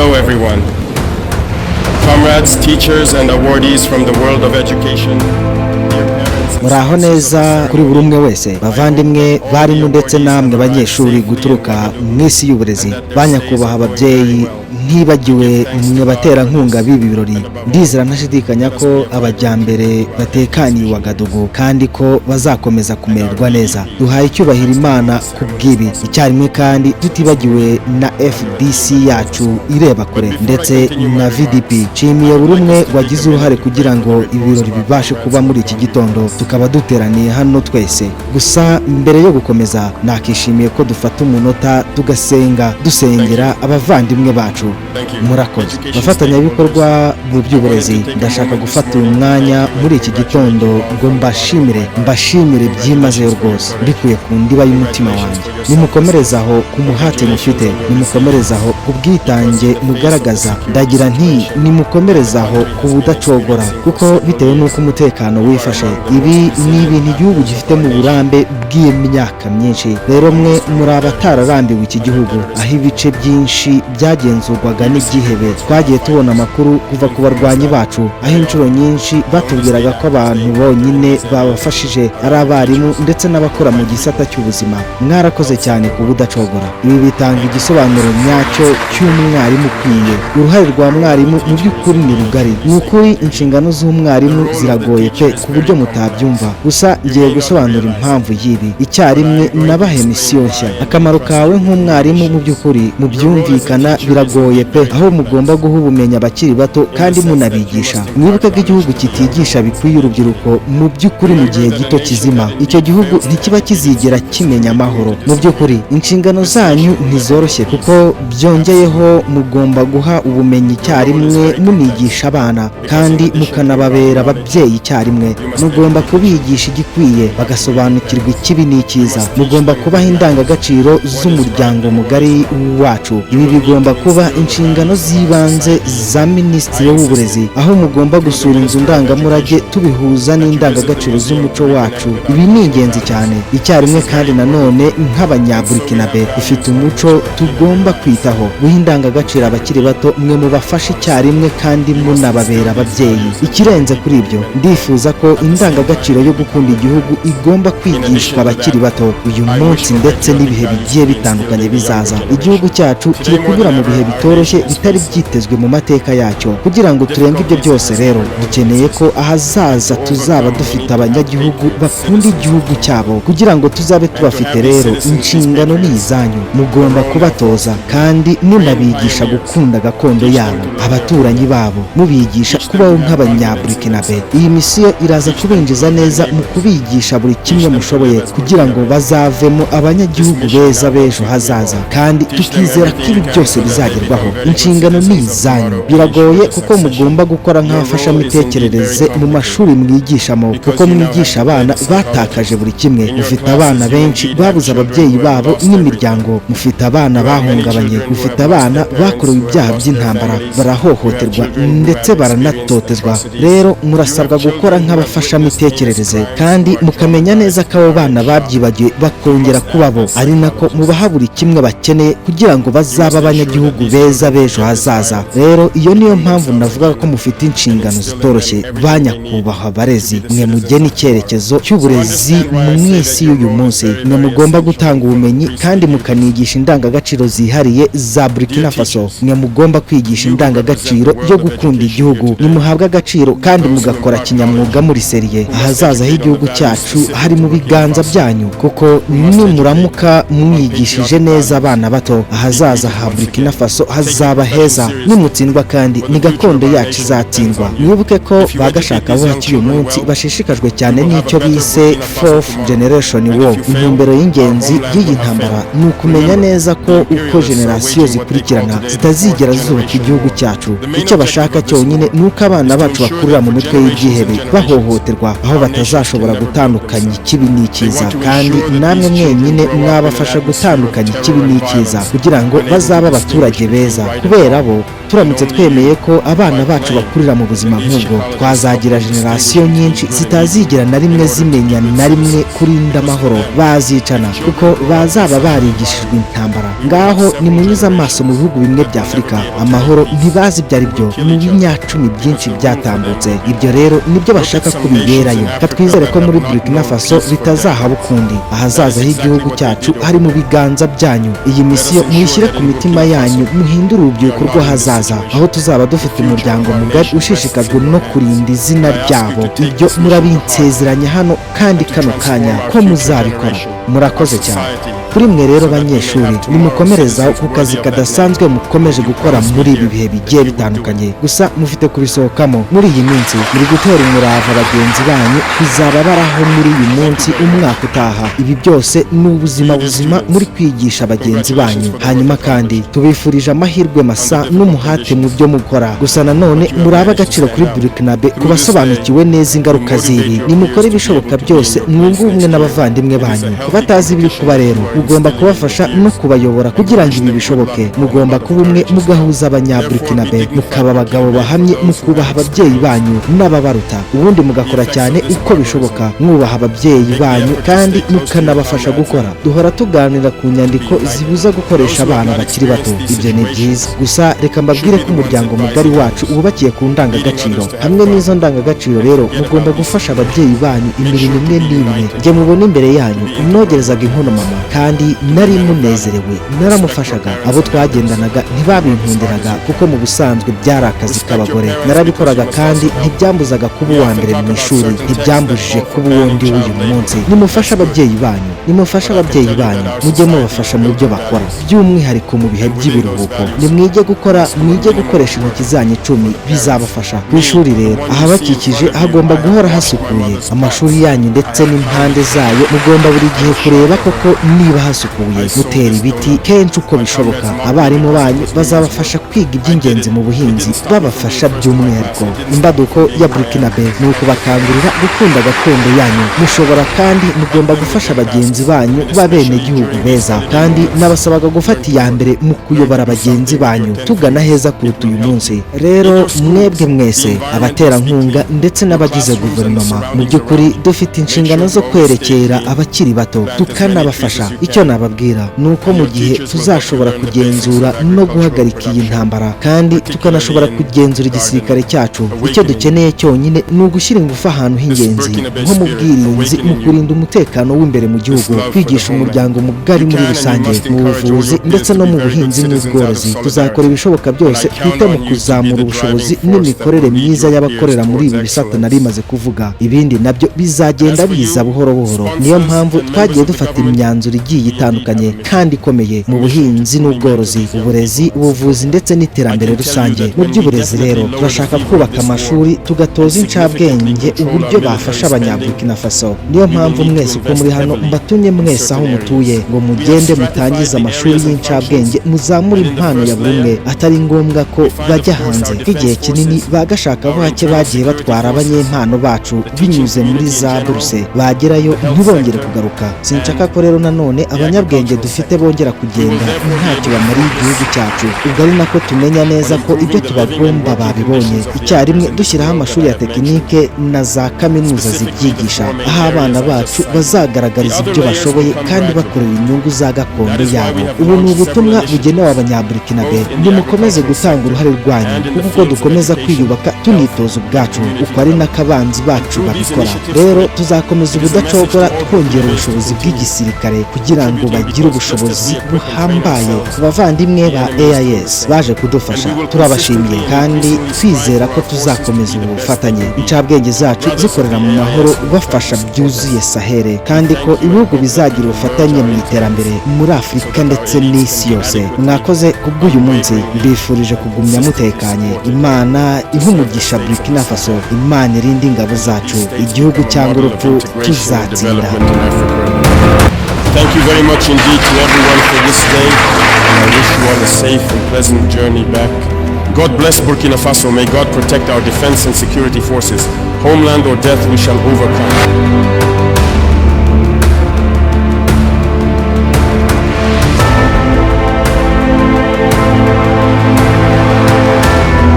Hello everyone. Comrades, teachers and awardees from the world of education. Muraho neza kuri buri umwe wese bavandimwe barimo ndetse namwe banyeshuri guturuka mu isi y'uburezi banyakubaha ababyeyi ntibagiwe mwe baterankunga b'ibi birori ndizera ntashidikanya ko abajyambere batekaniye Wagadugu kandi ko bazakomeza kumererwa neza duhaye icyubahiro Imana kubw'ibi icyarimwe kandi tutibagiwe na FDC yacu ireba kure ndetse na VDP nshimiye buri umwe wagize uruhare kugira ngo ibirori bibashe kuba muri iki gitondo tukaba duteraniye hano twese gusa mbere yo gukomeza nakishimiye ko dufata umunota tugasenga dusengera abavandimwe bacu murakoze bafatanyabikorwa mu by'uburezi ndashaka gufata uyu mwanya muri iki gitondo ngo mbashimire byimazeyo rwose mbikuye ku ndiba y'umutima wanjye nimukomerezaho ku muhate mufite nimukomerezaho ku bwitange mugaragaza ndagira nti nimukomerezaho ku budacogora kuko bitewe n'uko umutekano wifashe ibi ni ibintu igihugu gifite mu burambe bw'imyaka myinshi rero mwe muri abatararambiwe iki gihugu aho ibice byinshi byagenzurwaga n'ibyihebe twagiye tubona amakuru kuva ku barwanyi bacu aho inshuro nyinshi batubwiraga ko abantu bonyine babafashije ari abarimu ndetse n'abakora mu gisata cy'ubuzima mwarakoze cyane ku budacogora ibi bitanga igisobanuro nyacyo cy'umwarimu ukwiye uruhare rwa mwarimu mu by'ukuri ni rugari ni ukuri inshingano z'umwarimu ziragoye pe ku buryo mutabyumva gusa ngiye gusobanura impamvu y'ibi icyarimwe nabahe misiyo nshya akamaro kawe nk'umwarimu mu by'ukuri mu byumvikana biragoye pe aho mugomba guha ubumenyi abakiri bato kandi munabigisha mwibuke ko igihugu kitigisha bikwiye urubyiruko mu by'ukuri mu gihe gito kizima icyo gihugu ntikiba kizigera kimenya amahoro mu by'ukuri inshingano zanyu ntizoroshye kuko byongeyeho mugomba guha ubumenyi icyarimwe munigisha abana kandi mukanababera ababyeyi icyarimwe mugomba kubigisha igikwiye bagasobanukirwa ikibi n'icyiza mugomba kubaha indangagaciro z'umuryango mugari wacu ibi bigomba kuba inshingano z'ibanze za minisitiri w'uburezi aho mugomba gusura inzu ndangamurage tubihuza n'indangagaciro z'umuco wacu ibi ni ingenzi cyane icyarimwe kandi nanone nk'abanyaburikinabe ifite umuco tugomba kwitaho guha indangagaciro abakiri bato mwe mubafashe icyarimwe kandi munababera ababyeyi ikirenze kuri ibyo ndifuza ko indangagaciro yo gukunda igihugu igomba kwigishwa abakiri bato uyu munsi ndetse n'ibihe bigiye bitandukanye bizaza igihugu cyacu kiri kunyura mu bihe bitoroshye bitari byitezwe mu mateka yacyo kugira ngo turenge ibyo byose rero dukeneye ko ahazaza tuzaba dufite abanyagihugu bakunda igihugu cyabo kugira ngo tuzabe tubafite rero inshingano ni izanyu mugomba kubatoza kandi munabigisha gukunda gakondo yabo abaturanyi babo mubigisha kubaho nk'abanyaburikinabe iyi misiyo iraza kubinjiza neza mu kubigisha buri kimwe mushoboye kugira ngo bazavemo abanyagihugu beza b'ejo hazaza kandi tukizera ko ibi byose bizagerwaho inshingano ni izanyu biragoye kuko mugomba gukora nk'abafashamitekerereze mu mashuri mwigishamo kuko mwigisha abana batakaje buri kimwe mufite abana benshi babuze ababyeyi babo n'imiryango mufite abana bahungabanye mufite abana bakorewe ibyaha by'intambara barahohoterwa ndetse baranatotezwa rero murasabwa gukora nk'abafashamitekerereze kandi mukamenya neza ko abo bana babyibagiwe bakongera kubabo ari nako mubaha buri kimwe bakeneye kugira ngo bazaba abanyagihugu beza b'ejo hazaza rero iyo niyo mpamvu navuga ko mufite inshingano zitoroshye banyakubahwa barezi mwe mugena icyerekezo cy'uburezi mu isi y'uyu munsi mwe mugomba gutanga ubumenyi kandi mukanigisha indangagaciro zihariye za Burkina Faso mwe mugomba kwigisha indangagaciro yo gukunda igihugu nimuhabwa agaciro kandi mugakora kinyamwuga muri seriye ahazaza h'igihugu cyacu hari mu biganza byanyu kuko nimuramuka mwigishije neza abana bato ahazaza ha Burkina Faso hazaba heza nimutsindwa kandi ni gakondo yacu izatsindwa mwibuke ko bagashaka bo uyu munsi bashishikajwe cyane n'icyo bise fourth generation war intumbero y'ingenzi y'iyi ntambara ni ukumenya neza ko uko generasiyo zikurikirana zitazigera zubaka igihugu cyacu icyo bashaka cyonyine ni uko abana bacu bakurira mu mitwe y'ibyihebe bahohoterwa aho batazashobora gutandukanya ikibi n'ikiza, kandi namwe mwenyine mwabafasha gutandukanya ikibi n'ikiza kugira ngo bazabe abaturage beza. Kubera bo turamutse twemeye ko abana bacu bakurira mu buzima nk'ubwo, twazagira generasiyo nyinshi zitazigera na rimwe zimenya na rimwe kurinda amahoro, bazicana kuko bazaba barigishijwe intambara. Ngaho nimunyuze amaso mu bihugu bimwe bya Afurika, amahoro ntibazi ibyo ari byo mu binyacumi byinshi byatambutse. Ibyo rero nibyo bashaka ko biberayo. Katwizere ko muri Burkina Faso bitazahaba ukundi. Ahazaza h'igihugu cyacu hari mu biganza byanyu. Iyi misiyo muyishyire ku mitima yanyu, muhindure urubyiruko rw'ahazaza, aho tuzaba dufite umuryango mugari ushishikajwe no kurinda izina ryabo. Ibyo murabinsezeranya hano kandi kano kanya ko muzabikora. Murakoze cyane. Kuri mwe rero banyeshuri, nimukomerezaho ku kazi kadasanzwe mukomeje gukora muri ibi bihe bigiye bitandukanye. Gusa mufite kubisohokamo muri iyi minsi, muri gutera umurava bagenzi banyu kuzaba baraho muri uyu munsi umwaka utaha. Ibi byose ni ubuzima buzima muri kwigisha bagenzi banyu. Hanyuma kandi tubifurije amahirwe masa n'umuhate mu byo mukora. Gusa nanone muraba agaciro kuri Burkinabe ku basobanukiwe neza ingaruka z'ibi. Nimukore ibishoboka byose mwunge ubumwe n'abavandimwe banyu. Batazi ibiri kuba rero, mugomba kubafasha no kubayobora kugira ngo ibi bishoboke. Mugomba kuba umwe, mugahuza abanyaburkinabe, mukaba abagabo bahamye, mukubaha ababyeyi banyu n'ababaruta, ubundi mugakora cyane uko bishoboka mwubaha ababyeyi banyu kandi mukanabafasha gukora. Duhora tuganira ku nyandiko zibuza gukoresha abana bakiri bato. Ibyo ni byiza, gusa reka mbabwire ko umuryango mugari wacu wubakiye ku ndangagaciro. Hamwe n'izo ndangagaciro rero, mugomba gufasha ababyeyi banyu imirimo imwe n'imwe. Jye mubona imbere yanyu nogerezaga inkono mama, kandi nari munezerewe, naramufashaga. Abo twagendanaga ntibabinkundiraga kuko mu busanzwe byari akazi k'abagore. Narabikoraga kandi ntibyambuzaga kuba uwa mbere mu ishuri, ntibyambujije kuba uwo ndi w'uyu munsi. Nimufashe ababyeyi banyu, nimufashe ababyeyi banyu, mujye mubafasha mu byo bakora, by'umwihariko mu bihe by'ibiruhuko. Nimwige gukora, mwige gukoresha intoki zanyu 10, bizabafasha. Ku ishuri rero, ahabakikije hagomba guhora hasukuye. Amashuri yanyu ndetse n'impande zayo mugomba buri gihe kureba koko niba hasukuye. Mutera ibiti kenshi uko bishoboka. Abarimu banyu bazabafasha kwiga iby'ingenzi mu buhinzi, babafasha by'umwihariko. Imbaduko ya Burkinabe ni ukubakangurira gukunda gakondo yanyu. Mushobora kandi mugomba gufasha bagenzi banyu b'abenegihugu beza, kandi nabasabaga gufata iya mbere mu kuyobora bagenzi banyu tugana heza kuruta uyu munsi. Rero mwebwe mwese, abaterankunga ndetse n'abagize guverinoma, mu by'ukuri dufite inshingano zo kwerekera abakiri bato tukanabafasha. Icyo nababwira ni uko mu gihe tuzashobora kugenzura no guhagarika iyi ntambara, kandi tukanashobora kugenzura igisirikare cyacu, icyo dukeneye cyonyine ni ugushyira ingufu ahantu h'ingenzi, nko mu bwirinzi, mu kurinda umutekano w'imbere mu gihugu, kwigisha umuryango mugari muri rusange, mu buvuzi ndetse no mu buhinzi n'ubworozi. Tuzakora ibishoboka byose twite mu kuzamura ubushobozi n'imikorere myiza y'abakorera muri ibi bisata nari maze kuvuga. Ibindi nabyo bizagenda biza buhoro buhoro. Niyo mpamvu twagiye dufata imyanzuro igiye itandukanye kandi ikomeye mu buhinzi n'ubworozi, uburezi, ubuvuzi ndetse n'iterambere rusange. Mu by'uburezi rero, turashaka kubaka amashuri tugatoza incabwenge uburyo bafasha abanyaburkina Faso. Niyo mpamvu mwese uko muri hano mbatumye mwese aho mutuye ngo mugende mutangize amashuri y'incabwenge, muzamure impano ya buri umwe, atari ngombwa ko bajya hanze. Igihe kinini bagashaka bake bagiye batwara abanyempano bacu binyuze muri za buruse, bagerayo ntibongere kugaruka. Sinshaka ko rero nanone abanyabwenge dufite bongera kugenda ntacyo bamariye igihugu cyacu. Ubwo ari nako tumenya neza ko ibyo tubagomba babibonye. Icyarimwe dushyiraho amashuri ya tekinike na za kaminuza zibyigisha, aho abana bacu bazagaragariza ibyo bashoboye kandi bakorera inyungu za gakondo yabo. Ubu ni ubutumwa bugenewe abanyaburkinabe. Nimukomeze gutanga uruhare rwanyu, kuko uko dukomeza kwiyubaka tunitoza ubwacu, uko ari n'akabanzi bacu babikora. Rero tuzakomeza ubudacogora twongera ubushobozi bw'igisirikare kugira ngo bagire ubushobozi buhambaye. Abavandimwe ba AIS baje kudufasha, turabashimiye kandi twizera ko tuzakomeza ubu bufatanye, incabwenge zacu zikorera mu mahoro bafasha byuzuye Sahel, kandi ko ibihugu bizagira ubufatanye mu iterambere muri Afurika ndetse n'isi yose. Mwakoze kubw'uyu munsi, mbifurije kugumya mutekanye. Imana ihumugisha Burkina Faso, Imana irinde ingabo zacu, igihugu cyangwa urupfu tuzatsinda. Thank you very much indeed to everyone for this day, and I wish you all a safe and pleasant journey back. God bless Burkina Faso. May God protect our defense and security forces. Homeland or death, we shall overcome.